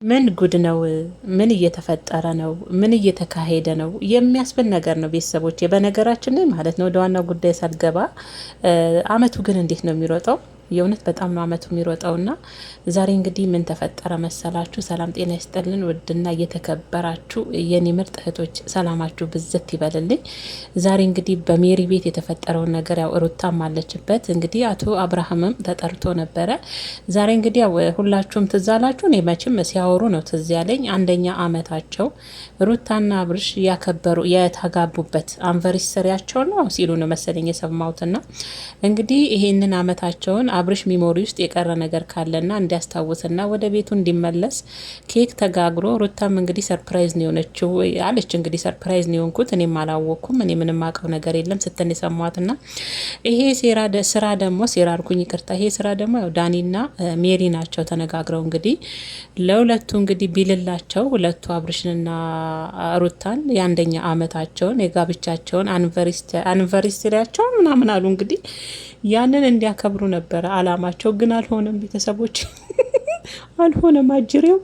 ምን ጉድ ነው? ምን እየተፈጠረ ነው? ምን እየተካሄደ ነው? የሚያስብል ነገር ነው ቤተሰቦች። በነገራችን ላይ ማለት ነው ወደ ዋናው ጉዳይ ሳልገባ አመቱ ግን እንዴት ነው የሚሮጠው? የእውነት በጣም ነው አመቱ የሚሮጠው። ና ዛሬ እንግዲህ ምን ተፈጠረ መሰላችሁ? ሰላም ጤና ይስጥልን ውድና እየተከበራችሁ የኔ ምርጥ እህቶች ሰላማችሁ ብዝት ይበልልኝ። ዛሬ እንግዲህ በሜሪ ቤት የተፈጠረውን ነገር ያው ሩታም አለችበት። እንግዲህ አቶ አብርሃምም ተጠርቶ ነበረ። ዛሬ እንግዲህ ያው ሁላችሁም ትዝ አላችሁ። እኔ መቼም ሲያወሩ ነው ትዝ ያለኝ። አንደኛ አመታቸው ሩታና አብርሽ ያከበሩ የተጋቡበት አንቨርሰሪያቸው ነው ሲሉ ነው መሰለኝ የሰማሁትና እንግዲህ ይሄንን አመታቸውን አብርሽ ሚሞሪ ውስጥ የቀረ ነገር ካለና እንዲያስታውስና ወደ ቤቱ እንዲመለስ ኬክ ተጋግሮ ሩታም እንግዲህ ሰርፕራይዝ ነው የሆነችው አለች። እንግዲህ ሰርፕራይዝ ነው የሆንኩት እኔም አላወቅኩም፣ እኔ ምንም አውቀው ነገር የለም ስትል የሰማዋትና ይሄ ስራ ደግሞ ሴራ አልኩኝ ይቅርታ። ይሄ ስራ ደግሞ ያው ዳኒና ሜሪ ናቸው ተነጋግረው እንግዲህ ለሁለቱ እንግዲህ ቢልላቸው ሁለቱ አብርሽንና ሩታን የአንደኛ አመታቸውን የጋብቻቸውን አንቨርሰሪያቸውን ምናምን አሉ እንግዲህ ያንን እንዲያከብሩ ነበረ አላማቸው። ግን አልሆነም ቤተሰቦች አልሆነም። አጅሬው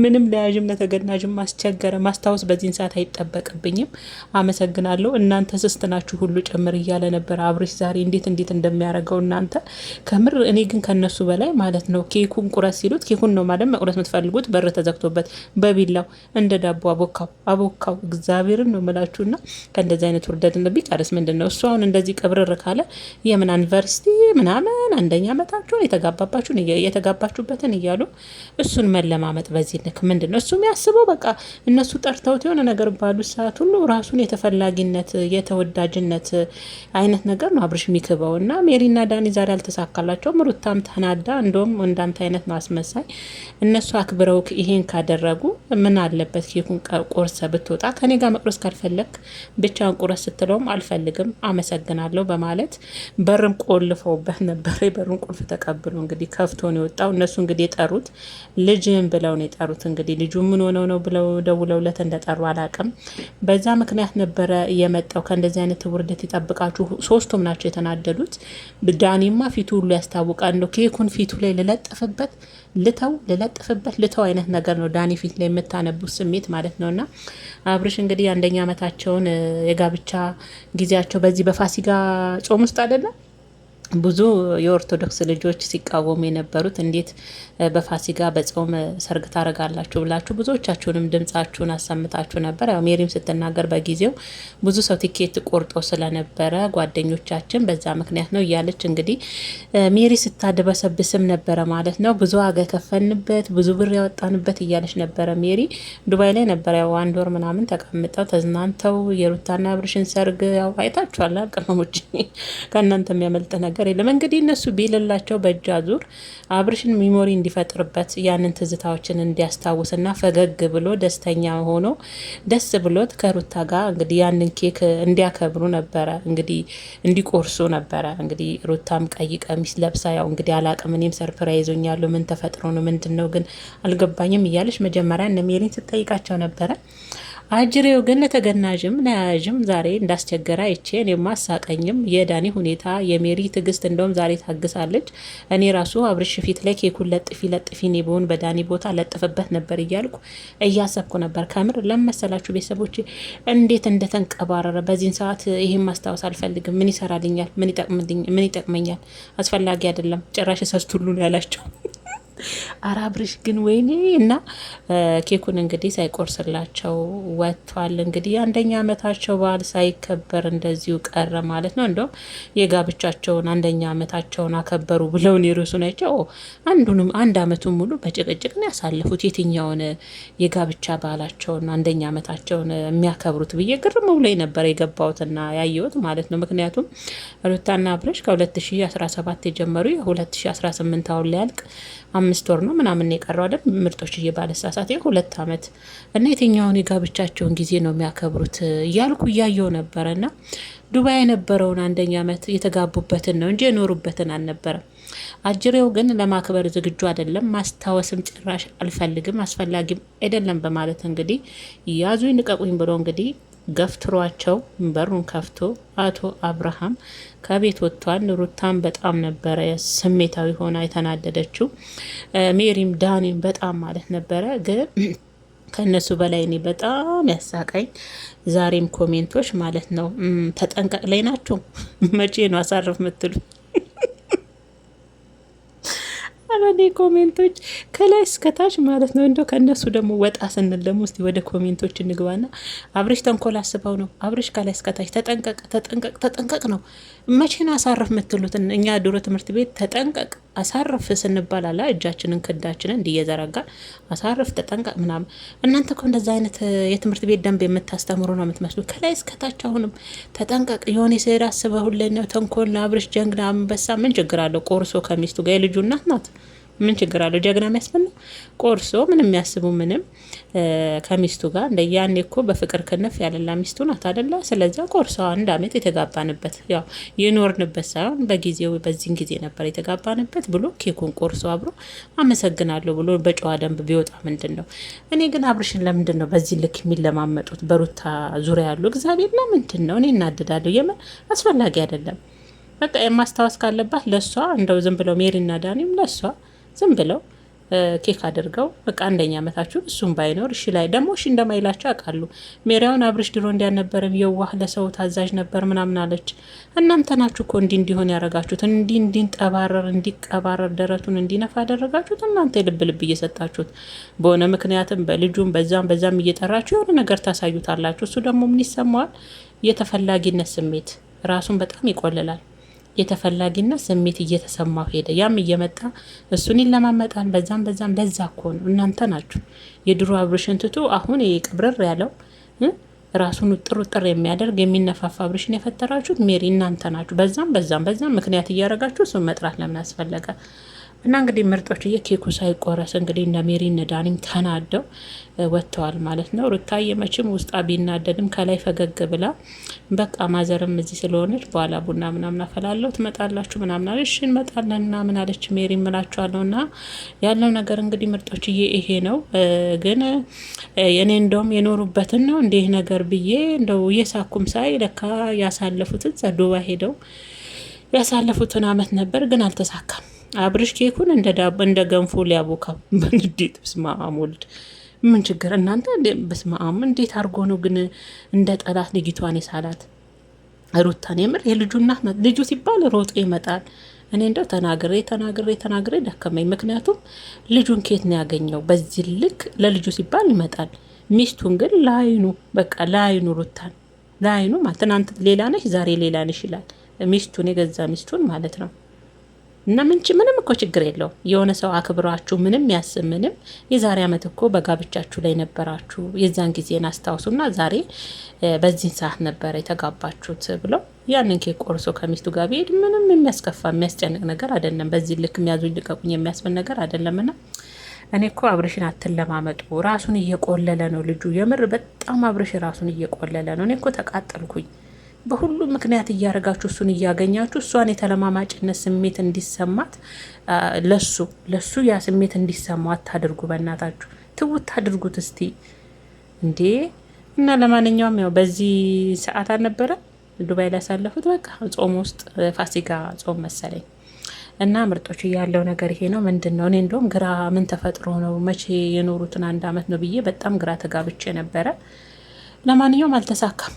ምንም ለያዥም ለተገናዥም ማስቸገረ። ማስታወስ በዚህን ሰዓት አይጠበቅብኝም። አመሰግናለሁ እናንተ ስስትናችሁ ሁሉ ጭምር እያለ ነበር አብርሽ ዛሬ እንዴት እንደሚያደርገው እናንተ ከምር። እኔ ግን ከነሱ በላይ ማለት ነው ኬኩን ቁረስ ሲሉት ኬኩን ነው ማለት መቁረስ የምትፈልጉት በር ተዘግቶበት በቢላው እንደ ዳቦ አቦካው እግዚአብሔርን ነው ምላችሁና ከእንደዚህ አይነት ውርደት ቢቀርስ ምንድን ነው እሱ አሁን እንደዚህ ቀብርር ካለ የምን ዩኒቨርሲቲ ምናምን አንደኛ አመታችሁን የተጋባችሁበትን እያሉ እሱን መለማመጥ በዚህ ልክ ምንድን ነው እሱ የሚያስበው? በቃ እነሱ ጠርተውት የሆነ ነገር ባሉ ሰዓት ሁሉ ራሱን የተፈላጊነት የተወዳጅነት አይነት ነገር ነው አብርሽ የሚክበው። እና ሜሪና ዳኒ ዛሬ አልተሳካላቸውም። ሩታም ተናዳ እንደውም እንዳንተ አይነት ማስመሳይ እነሱ አክብረው ይሄን ካደረጉ ምን አለበት ኬኩን ቆርሰ ብትወጣ ከኔ ጋር መቅረስ ካልፈለግ ብቻን ቁረስ ስትለውም አልፈልግም አመሰግናለሁ በማለት በርም ቆልፈውበት ነበር። በሩን ቁልፍ ተቀብሎ እንግዲህ ከፍቶ ነው የወጣው። እነሱ እንግዲህ የጠሩት ልጅን ብለው ነው የጠሩት። እንግዲህ ልጁ ምን ሆነው ነው ብለው ደውለውለት እንደጠሩ አላቅም። በዛ ምክንያት ነበረ የመጣው። ከእንደዚህ አይነት ውርደት ይጠብቃችሁ። ሶስቱም ናቸው የተናደዱት። ዳኒማ ፊቱ ሁሉ ያስታውቃል። ነው ኬኩን ፊቱ ላይ ልለጥፍበት አይነት ነገር ነው ዳኒ ፊት ላይ የምታነቡት ስሜት ማለት ነውና አብርሽ እንግዲህ አንደኛ አመታቸውን የጋብቻ ጊዜያቸው በዚህ በፋሲጋ ጾም ውስጥ አይደለም ብዙ የኦርቶዶክስ ልጆች ሲቃወሙ የነበሩት እንዴት በፋሲጋ በጾም ሰርግ ታረጋላችሁ ብላችሁ ብዙዎቻችሁንም ድምጻችሁን አሰምታችሁ ነበር። ያው ሜሪም ስትናገር በጊዜው ብዙ ሰው ቲኬት ቆርጦ ስለነበረ ጓደኞቻችን በዛ ምክንያት ነው እያለች እንግዲህ ሜሪ ስታድበሰብስም ነበረ ማለት ነው። ብዙ ዋጋ ከፈልንበት ብዙ ብር ያወጣንበት እያለች ነበረ ሜሪ። ዱባይ ላይ ነበረ ያው 1 ወር ምናምን ተቀምጠው ተዝናንተው የሩታና አብርሽን ሰርግ ያው አይታችኋል። ቅመሞች ከእናንተ የሚያመልጥ ነገር የለም። እንግዲህ እነሱ ቢልላቸው በእጅ አዙር አብርሽን ሚሞሪ እንዲፈጥርበት ያንን ትዝታዎችን እንዲያስታውስና ፈገግ ብሎ ደስተኛ ሆኖ ደስ ብሎት ከሩታ ጋር እንግዲህ ያንን ኬክ እንዲያከብሩ ነበረ እንግዲህ እንዲቆርሱ ነበረ። እንግዲህ ሩታም ቀይ ቀሚስ ለብሳ ያው እንግዲህ አላቅም እኔም ሰርፕራይዝ ሆኛለሁ ምን ተፈጥሮ ነው ምንድን ነው ግን አልገባኝም እያለች መጀመሪያ እነ ሜሪን ስጠይቃቸው ነበረ። አጅሬው ግን ለተገናዥም ለያዥም ዛሬ እንዳስቸገረ አይቼ እኔም አሳቀኝም። የዳኒ ሁኔታ የሜሪ ትግስት እንደውም ዛሬ ታግሳለች። እኔ ራሱ አብርሽ ፊት ላይ ኬኩን ለጥፊ እኔ በሆን በዳኒ ቦታ ለጥፍበት ነበር እያልኩ እያሰብኩ ነበር። ከምር ለመሰላችሁ ቤተሰቦች እንዴት እንደተንቀባረረ በዚህን ሰዓት ይሄን ማስታወስ አልፈልግም። ምን ይሰራልኛል? ምን ይጠቅመኛል? አስፈላጊ አይደለም። ጭራሽ ሰስቱሉ ነው ያላቸው። አብርሽ ግን ወይኔ እና ኬኩን እንግዲህ ሳይቆርስላቸው ወጥቷል። እንግዲህ አንደኛ አመታቸው በዓል ሳይከበር እንደዚሁ ቀረ ማለት ነው። እንደውም የጋብቻቸውን አንደኛ አመታቸውን አከበሩ ብለው ርዕሱ ናቸው። አንድ አመቱን ሙሉ በጭቅጭቅ ነው ያሳለፉት። የትኛውን የጋብቻ በዓላቸውን አንደኛ አመታቸውን የሚያከብሩት ብዬ ግርም ብሎኝ ነበር የገባሁትና ያየሁት ማለት ነው። ምክንያቱም ሩታና አብርሽ ከ2017 የጀመሩ የ2018 አሁን ሊያልቅ 5 ወር ነው ምናምን የቀረው አይደል? ምርጦች እየባለሳሳት 2 አመት እና የትኛውን የጋብቻቸውን ጊዜ ነው የሚያከብሩት እያልኩ እያየው ነበረና ዱባይ የነበረውን አንደኛ አመት የተጋቡበትን ነው እንጂ የኖሩበትን አልነበረም። አጅሬው ግን ለማክበር ዝግጁ አይደለም። ማስታወስም ጭራሽ አልፈልግም አስፈላጊም አይደለም በማለት እንግዲህ ያዙኝ ልቀቁኝ ብሎ እንግዲህ ገፍትሯቸው በሩን ከፍቶ አቶ አብርሃም ከቤት ወጥቷል። ሩታን በጣም ነበረ ስሜታዊ ሆና የተናደደችው። ሜሪም ዳኒም በጣም ማለት ነበረ ግን ከነሱ በላይ እኔ በጣም ያሳቀኝ ዛሬም ኮሜንቶች ማለት ነው። ተጠንቀቅ ላይ ናቸው። መቼ ነው አሳርፍ ምትሉ? አረኔ ኮሜንቶች ከላይ እስከታች ማለት ነው። እንደው ከእነሱ ደግሞ ወጣ ስንል ደግሞ እስቲ ወደ ኮሜንቶች እንግባና አብርሽ ተንኮል አስበው ነው። አብርሽ ከላይ እስከታች ተጠንቀቅ ተጠንቀቅ ተጠንቀቅ ነው። መቼ ነው አሳርፍ የምትሉትን? እኛ ድሮ ትምህርት ቤት ተጠንቀቅ አሳርፍ ስንባል አላ እጃችንን ክንዳችንን እንዲየዘረጋል አሳርፍ ተጠንቀቅ ምናምን። እናንተ እኮ እንደዛ አይነት የትምህርት ቤት ደንብ የምታስተምሩ ነው የምትመስሉ። ከላይ እስከታች አሁንም ተጠንቀቅ። የሆነ ሴራ አስበሁልን ነው ተንኮል ነው። አብርሽ ጀግና አንበሳ ምን ችግር አለው? ቆርሶ ከሚስቱ ጋር የልጁ እናት ናት። ምን ችግር አለው? ጀግና የሚያስብል ቆርሶ ምንም የሚያስቡ ምንም ከሚስቱ ጋር እንደ ያኔ እኮ በፍቅር ክንፍ ያለላ ሚስቱ ናት አደላ። ስለዚያ ቆርሶ 1 አመት የተጋባንበት ያው የኖርንበት ሳይሆን በጊዜው በዚህን ጊዜ ነበር የተጋባንበት ብሎ ኬኩን ቆርሶ አብሮ አመሰግናለሁ ብሎ በጨዋ ደንብ ቢወጣ ምንድን ነው? እኔ ግን አብርሽን ለምንድን ነው በዚህ ልክ የሚለማመጡት በሩታ ዙሪያ ያሉ? እግዚአብሔር ለምንድን ነው? እኔ እናድዳለሁ። የምን አስፈላጊ አይደለም። በቃ የማስታወስ ካለባት ለሷ እንደው ዝም ብለው ሜሪና ዳኒም ለሷ ዝም ብለው ኬክ አድርገው በቃ 1ኛ ዓመታችሁን እሱም ባይኖር እሺ ላይ ደግሞ እሺ እንደማይላቸው ያውቃሉ። ሜሪያውን አብርሽ ድሮ እንዲያልነበረም የዋህ ለሰው ታዛዥ ነበር ምናምን አለች። እናንተ ናችሁ እኮ እንዲሆን ያደረጋችሁት። እንዲንጠባረር እንዲቀባረር ደረቱን እንዲነፋ ያደረጋችሁት እናንተ የልብ ልብ እየሰጣችሁት በሆነ ምክንያትም በልጁም በዛም እየጠራችሁ የሆነ ነገር ታሳዩታላችሁ። እሱ ደግሞ ምን ይሰማዋል? የተፈላጊነት ስሜት ራሱን በጣም ይቆልላል። የተፈላጊነት ስሜት እየተሰማው ሄደ። ያም እየመጣ እሱን ይለማመጣል። በዛም ለዛ እኮ ነው እናንተ ናችሁ የድሮ አብርሽን ትቶ አሁን ቅብርር ያለው ራሱን ውጥር የሚያደርግ የሚነፋፋ አብርሽን የፈጠራችሁት ሜሪ እናንተ ናችሁ። በዛም ምክንያት እያደረጋችሁ እሱን መጥራት ለምን አስፈለገ? እና እንግዲህ ምርጦችዬ ኬኩ ሳይቆረስ እንግዲህ እነ ሜሪ እነ ዳኒም ተናደው ወጥተዋል ማለት ነው። ሩታዬ መቼም ውስጣ ቢናደድም ከላይ ፈገግ ብላ በቃ ማዘርም እዚህ ስለሆነች በኋላ ቡና ምናምን አፈላለሁ ትመጣላችሁ ምናምን አለች። እሺ እንመጣለን ምናምን አለች ሜሪ እምላችኋለሁ። እና ያለው ነገር እንግዲህ ምርጦችዬ ይሄ ነው። ግን እኔ እንደውም የኖሩበትን ነው እንዲህ ነገር ብዬ እንደው እየሳኩም ሳይ ለካ ያሳለፉትን ዱባይ ሄደው ያሳለፉትን አመት ነበር፣ ግን አልተሳካም። አብርሽ ኬኩን እንደ ገንፎ ሊያቦካው በንዴት በስመ አብ ወልድ ምን ችግር እናንተ በስመ አብ እንዴት አድርጎ ነው ግን እንደ ጠላት ልጅቷን የሳላት ሩታን? የምር የልጁ እናት ናት። ልጁ ሲባል ሮጦ ይመጣል። እኔ እንደው ተናግሬ ደከመኝ። ምክንያቱም ልጁን ኬት ነው ያገኘው? በዚህ ልክ ለልጁ ሲባል ይመጣል። ሚስቱን ግን ለአይኑ በቃ ለአይኑ ሩታን ለአይኑ ማለት ትናንት ሌላ ነሽ ዛሬ ሌላ ነሽ ይላል። ሚስቱን የገዛ ሚስቱን ማለት ነው። እና ምንም እኮ ችግር የለው። የሆነ ሰው አክብራችሁ ምንም ያስብ ምንም የዛሬ አመት እኮ በጋብቻችሁ ላይ ነበራችሁ። የዛን ጊዜን አስታውሱና ዛሬ በዚህን ሰዓት ነበረ የተጋባችሁት ብለው ያንን ኬክ ቆርሶ ከሚስቱ ጋር ቢሄድ ምንም የሚያስከፋ የሚያስጨንቅ ነገር አይደለም። በዚህ ልክ የሚያዙኝ ልቀቁኝ የሚያስብል ነገር አይደለምና እኔ እኮ አብርሽን አትለማመጡ። ራሱን እየቆለለ ነው ልጁ። የምር በጣም አብርሽ ራሱን እየቆለለ ነው። እኔ እኮ ተቃጠልኩኝ። በሁሉም ምክንያት እያደረጋችሁ እሱን እያገኛችሁ እሷን የተለማማጭነት ስሜት እንዲሰማት ለሱ ያ ስሜት እንዲሰማው አታድርጉ። በእናታችሁ ትውት አድርጉት እስቲ እንዴ። እና ለማንኛውም ያው በዚህ ሰዓት አልነበረ ዱባይ ላይ ያሳለፉት በቃ ጾም ውስጥ ፋሲካ ጾም መሰለኝ። እና ምርጦች ያለው ነገር ይሄ ነው። ምንድን ነው እኔ እንደውም ግራ ምን ተፈጥሮ ነው መቼ የኖሩትን 1 አመት ነው ብዬ በጣም ግራ ተጋብቼ ነበረ። ለማንኛውም አልተሳካም።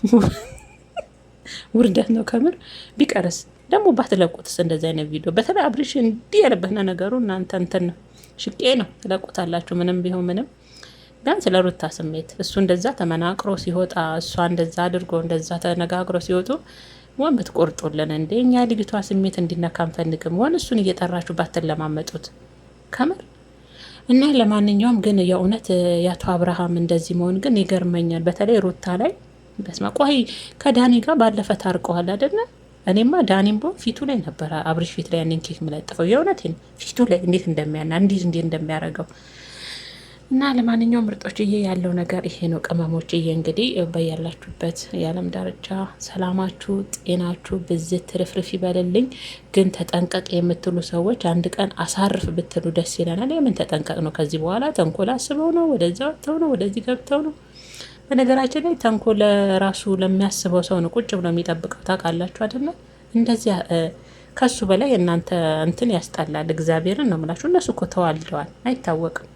ውርደት ነው ከምር። ቢቀርስ ደግሞ ባትለቁትስ እንደዚህ አይነት ቪዲዮ በተለይ አብርሽ እንዲህ ያለበትና ነገሩ እናንተ እንትን ነው ሽቄ ነው ትለቁታላችሁ። ምንም ቢሆን ምንም ቢያንስ ለሩታ ስሜት እሱ እንደዛ ተመናቅሮ ሲወጣ እሷ እንደዛ አድርጎ እንደዛ ተነጋግሮ ሲወጡ ወን ብትቆርጡልን እንዴ። እኛ ልጅቷ ስሜት እንዲነካ አንፈልግም። ወን እሱን እየጠራችሁ ባትለማመጡት ከምር። እና ለማንኛውም ግን የእውነት የአቶ አብርሃም እንደዚህ መሆን ግን ይገርመኛል። በተለይ ሩታ ላይ በስማ ቆይ ከዳኒ ጋር ባለፈ ታርቀዋል አይደለ? እኔማ ዳኒም ፊቱ ላይ ነበረ አብርሽ ፊት ላይ ያንን ኬክ መለጥፈው። የእውነቴን ፊቱ ላይ እንዴት እንደሚያረገው እና ለማንኛውም ምርጦችዬ ያለው ነገር ይሄ ነው። ቅመሞችዬ እንግዲህ በያላችሁበት የዓለም ዳርቻ ሰላማችሁ ጤናችሁ ብዝት ትርፍርፍ ይበልልኝ። ግን ተጠንቀቅ የምትሉ ሰዎች አንድ ቀን አሳርፍ ብትሉ ደስ ይለናል። የምን ተጠንቀቅ ነው? ከዚህ በኋላ ተንኮል አስበው ነው ወደዛ ወጥተው ነው ወደዚህ ገብተው ነው በነገራችን ላይ ተንኮል ራሱ ለሚያስበው ሰው ነው ቁጭ ብሎ የሚጠብቀው። ታውቃላችሁ አይደለ? እንደዚያ ከሱ በላይ እናንተ እንትን ያስጠላል። እግዚአብሔርን ነው የምላችሁ። እነሱ እኮ ተዋልደዋል፣ አይታወቅም።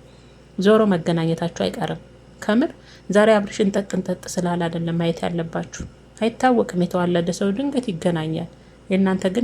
ዞሮ መገናኘታችሁ አይቀርም። ከምር ዛሬ አብርሽን እንጠጥ ስላል አይደለም ማየት ያለባችሁ። አይታወቅም። የተዋለደ ሰው ድንገት ይገናኛል። የእናንተ ግን